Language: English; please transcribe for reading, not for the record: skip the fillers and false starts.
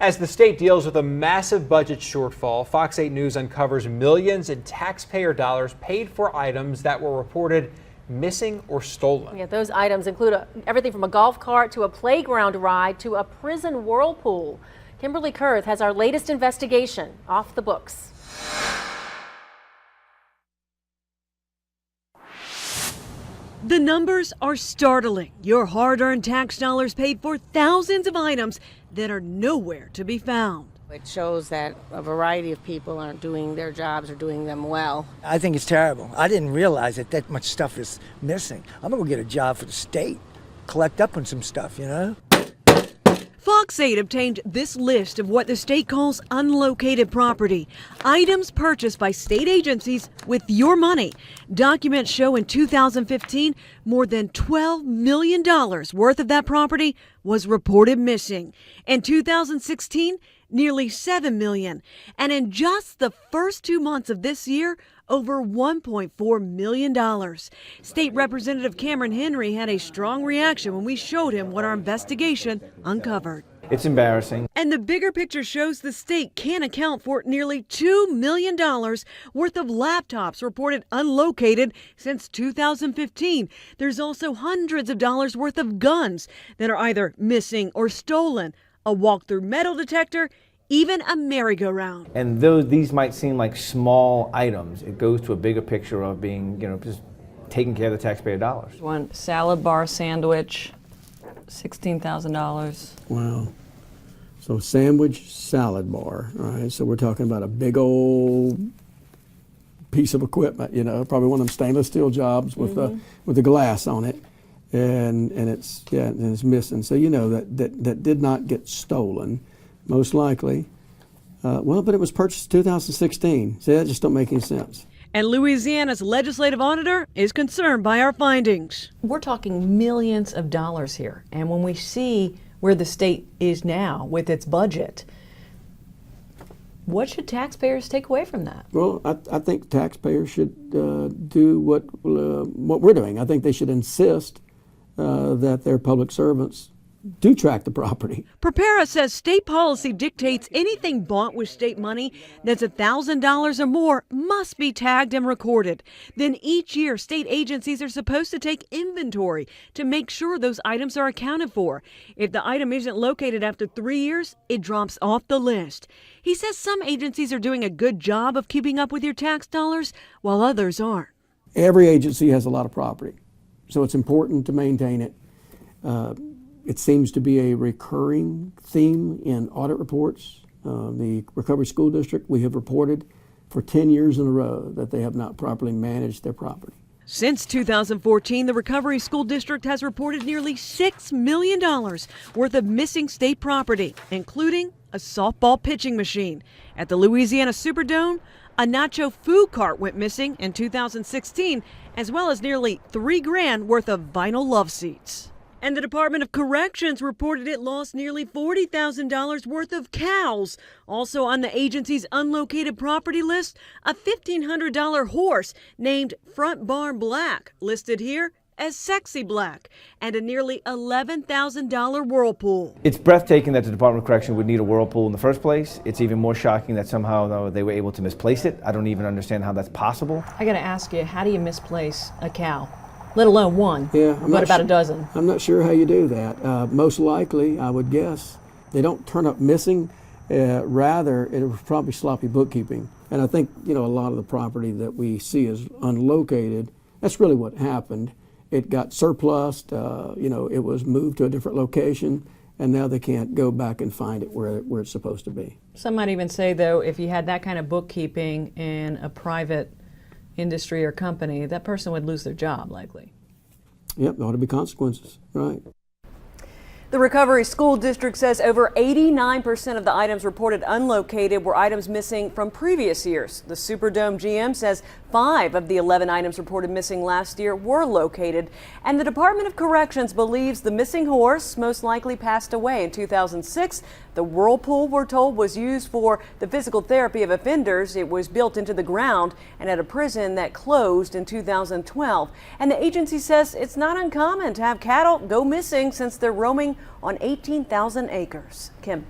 As the state deals with a massive budget shortfall, Fox 8 News uncovers millions in taxpayer dollars paid for items that were reported missing or stolen. Yeah, those items include everything from a golf cart to a playground ride to a prison whirlpool. Kimberly Kurth has our latest investigation. Off the books. The numbers are startling. Your hard-earned tax dollars paid for thousands of items that are nowhere to be found. It shows that a variety of people aren't doing their jobs or doing them well. I think it's terrible. I didn't realize that much stuff is missing. I'm gonna go get a job for the state, collect up on some stuff, you know? Fox 8 obtained this list of what the state calls unlocated property, items purchased by state agencies with your money. Documents show in 2015, more than $12 million worth of that property was reported missing. In 2016, nearly $7 million. And in just the first 2 months of this year, over $1.4 million. State Representative Cameron Henry had a strong reaction when we showed him what our investigation uncovered. It's embarrassing. And the bigger picture shows the state can account for nearly $2 million worth of laptops reported unlocated since 2015. There's also hundreds of dollars worth of guns that are either missing or stolen, a walk-through metal detector, even a merry-go-round. And though these might seem like small items, it goes to a bigger picture of being, just taking care of the taxpayer dollars. One salad bar sandwich, $16,000. Wow. So sandwich, salad bar, all right? So we're talking about a big old piece of equipment, probably one of them stainless steel jobs with the glass on it. And it's missing. So that did not get stolen. Most likely. But it was purchased 2016. See, that just don't make any sense. And Louisiana's legislative auditor is concerned by our findings. We're talking millions of dollars here. And when we see where the state is now with its budget, what should taxpayers take away from that? Well, I think taxpayers should do what we're doing. I think they should insist that their public servants do track the property. Prepara says state policy dictates anything bought with state money that's $1,000 or more must be tagged and recorded. Then each year, state agencies are supposed to take inventory to make sure those items are accounted for. If the item isn't located after 3 years, it drops off the list. He says some agencies are doing a good job of keeping up with your tax dollars, while others aren't. Every agency has a lot of property, so it's important to maintain it. It seems to be a recurring theme in audit reports. The Recovery School District, we have reported for 10 years in a row that they have not properly managed their property. Since 2014, the Recovery School District has reported nearly $6 million worth of missing state property, including a softball pitching machine. At the Louisiana Superdome, a nacho food cart went missing in 2016, as well as nearly $3,000 worth of vinyl love seats. And the Department of Corrections reported it lost nearly $40,000 worth of cows. Also on the agency's unlocated property list, a $1,500 horse named Front Barn Black, listed here as Sexy Black, and a nearly $11,000 whirlpool. It's breathtaking that the Department of Correction would need a whirlpool in the first place. It's even more shocking that somehow they were able to misplace it. I don't even understand how that's possible. I got to ask you, how do you misplace a cow? Let alone one, but about a dozen. I'm not sure how you do that. Most likely, I would guess, they don't turn up missing. Rather, it was probably sloppy bookkeeping. And I think, a lot of the property that we see is unlocated. That's really what happened. It got surplused, it was moved to a different location, and now they can't go back and find it where it's supposed to be. Some might even say, though, if you had that kind of bookkeeping in a private industry or company, that person would lose their job, likely. Yep, there ought to be consequences, right. The Recovery School District says over 89% of the items reported unlocated were items missing from previous years. The Superdome GM says 5 of the 11 items reported missing last year were located. And the Department of Corrections believes the missing horse most likely passed away in 2006. The whirlpool, we're told, was used for the physical therapy of offenders. It was built into the ground and at a prison that closed in 2012. And the agency says it's not uncommon to have cattle go missing since they're roaming on 18,000 acres. Kim.